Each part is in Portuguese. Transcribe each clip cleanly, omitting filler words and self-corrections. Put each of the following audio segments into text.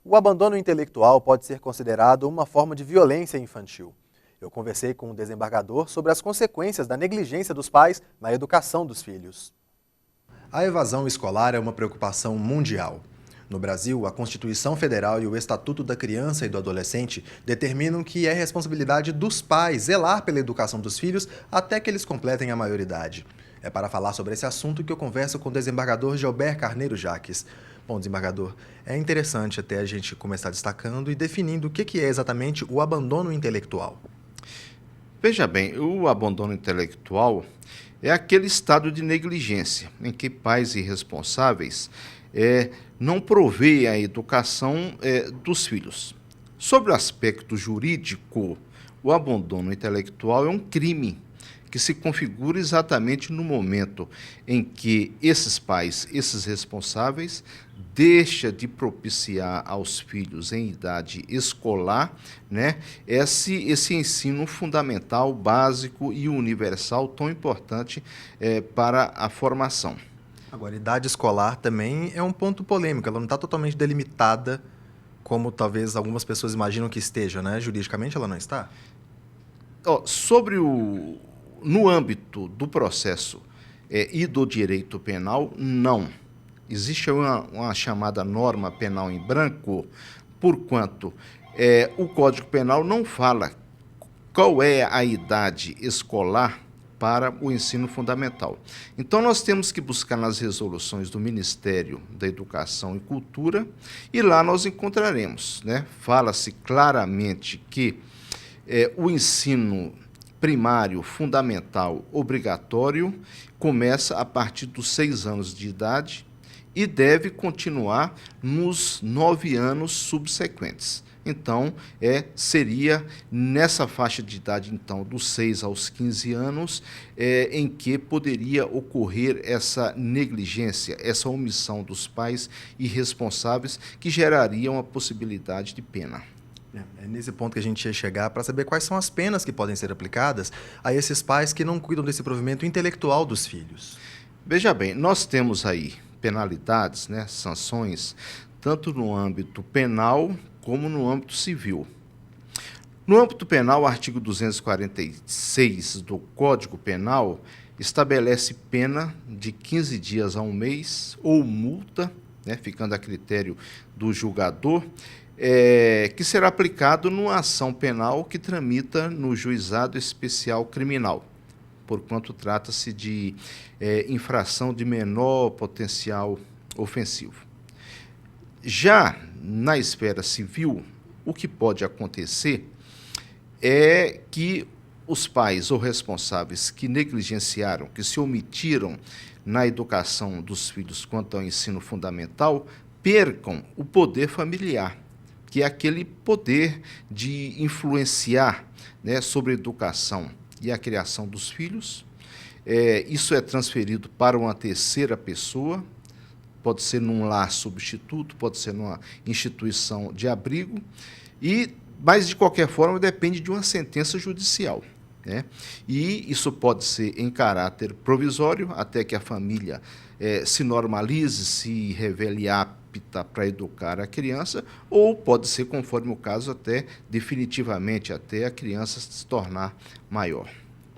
O abandono intelectual pode ser considerado uma forma de violência infantil. Eu conversei com um desembargador sobre as consequências da negligência dos pais na educação dos filhos. A evasão escolar é uma preocupação mundial. No Brasil, a Constituição Federal e o Estatuto da Criança e do Adolescente determinam que é responsabilidade dos pais zelar pela educação dos filhos até que eles completem a maioridade. É para falar sobre esse assunto que eu converso com o desembargador Gelber Carneiro Jaques. Bom, desembargador, é interessante até a gente começar destacando e definindo o que é exatamente o abandono intelectual. Veja bem, o abandono intelectual é aquele estado de negligência em que pais irresponsáveis não provêem a educação dos filhos. Sobre o aspecto jurídico, o abandono intelectual é um crime que se configura exatamente no momento em que esses pais, esses responsáveis, deixam de propiciar aos filhos em idade escolar, né, esse ensino fundamental, básico e universal tão importante para a formação. Agora, idade escolar também é um ponto polêmico, ela não está totalmente delimitada como talvez algumas pessoas imaginam que esteja, né? Juridicamente ela não está? No âmbito do processo e do direito penal, não. Existe uma chamada norma penal em branco, porquanto o Código Penal não fala qual é a idade escolar para o ensino fundamental. Então, nós temos que buscar nas resoluções do Ministério da Educação e Cultura, e lá nós encontraremos, né? Fala-se claramente que o ensino primário, fundamental, obrigatório, começa a partir dos 6 anos de idade e deve continuar nos 9 anos subsequentes. Então, seria nessa faixa de idade, então, dos 6 aos 15 anos, em que poderia ocorrer essa negligência, essa omissão dos pais irresponsáveis, que geraria uma possibilidade de pena. É nesse ponto que a gente ia chegar para saber quais são as penas que podem ser aplicadas a esses pais que não cuidam desse provimento intelectual dos filhos. Veja bem, nós temos aí penalidades, né, sanções, tanto no âmbito penal como no âmbito civil. No âmbito penal, o artigo 246 do Código Penal estabelece pena de 15 dias a 1 mês ou multa, né, ficando a critério do julgador, que será aplicado numa ação penal que tramita no Juizado Especial Criminal, porquanto trata-se de infração de menor potencial ofensivo. Já na esfera civil, o que pode acontecer é que os pais ou responsáveis que negligenciaram, que se omitiram na educação dos filhos quanto ao ensino fundamental, percam o poder familiar, que é aquele poder de influenciar, né, sobre a educação e a criação dos filhos. Isso é transferido para uma terceira pessoa, pode ser num lar substituto, pode ser numa instituição de abrigo, mas, de qualquer forma, depende de uma sentença judicial, né? E isso pode ser em caráter provisório, até que a família se normalize, se revele apta para educar a criança, ou pode ser, conforme o caso, até definitivamente, até a criança se tornar maior.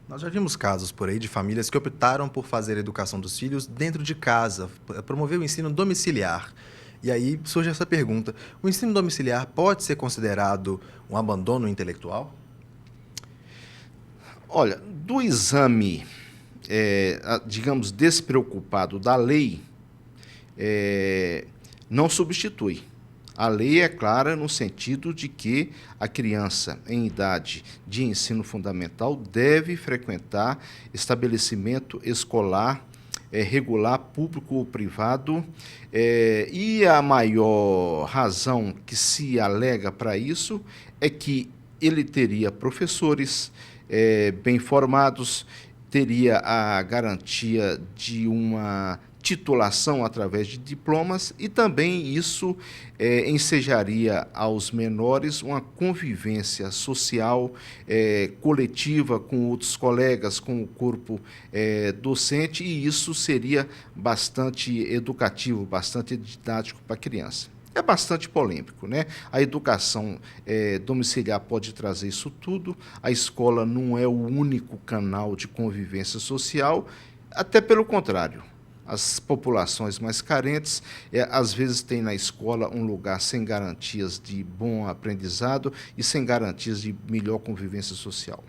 Nós já vimos casos por aí de famílias que optaram por fazer a educação dos filhos dentro de casa, promover o ensino domiciliar. E aí surge essa pergunta: o ensino domiciliar pode ser considerado um abandono intelectual? Olha, do exame, digamos, despreocupado da lei, não substitui. A lei é clara no sentido de que a criança em idade de ensino fundamental deve frequentar estabelecimento escolar regular, público ou privado, e a maior razão que se alega para isso é que ele teria professores bem formados, teria a garantia de uma titulação através de diplomas, e também isso ensejaria aos menores uma convivência social, coletiva com outros colegas, com o corpo docente, e isso seria bastante educativo, bastante didático para a criança. é bastante polêmico, né? A educação domiciliar pode trazer isso tudo, a escola não é o único canal de convivência social, até pelo contrário. As populações mais carentes, às vezes, têm na escola um lugar sem garantias de bom aprendizado e sem garantias de melhor convivência social.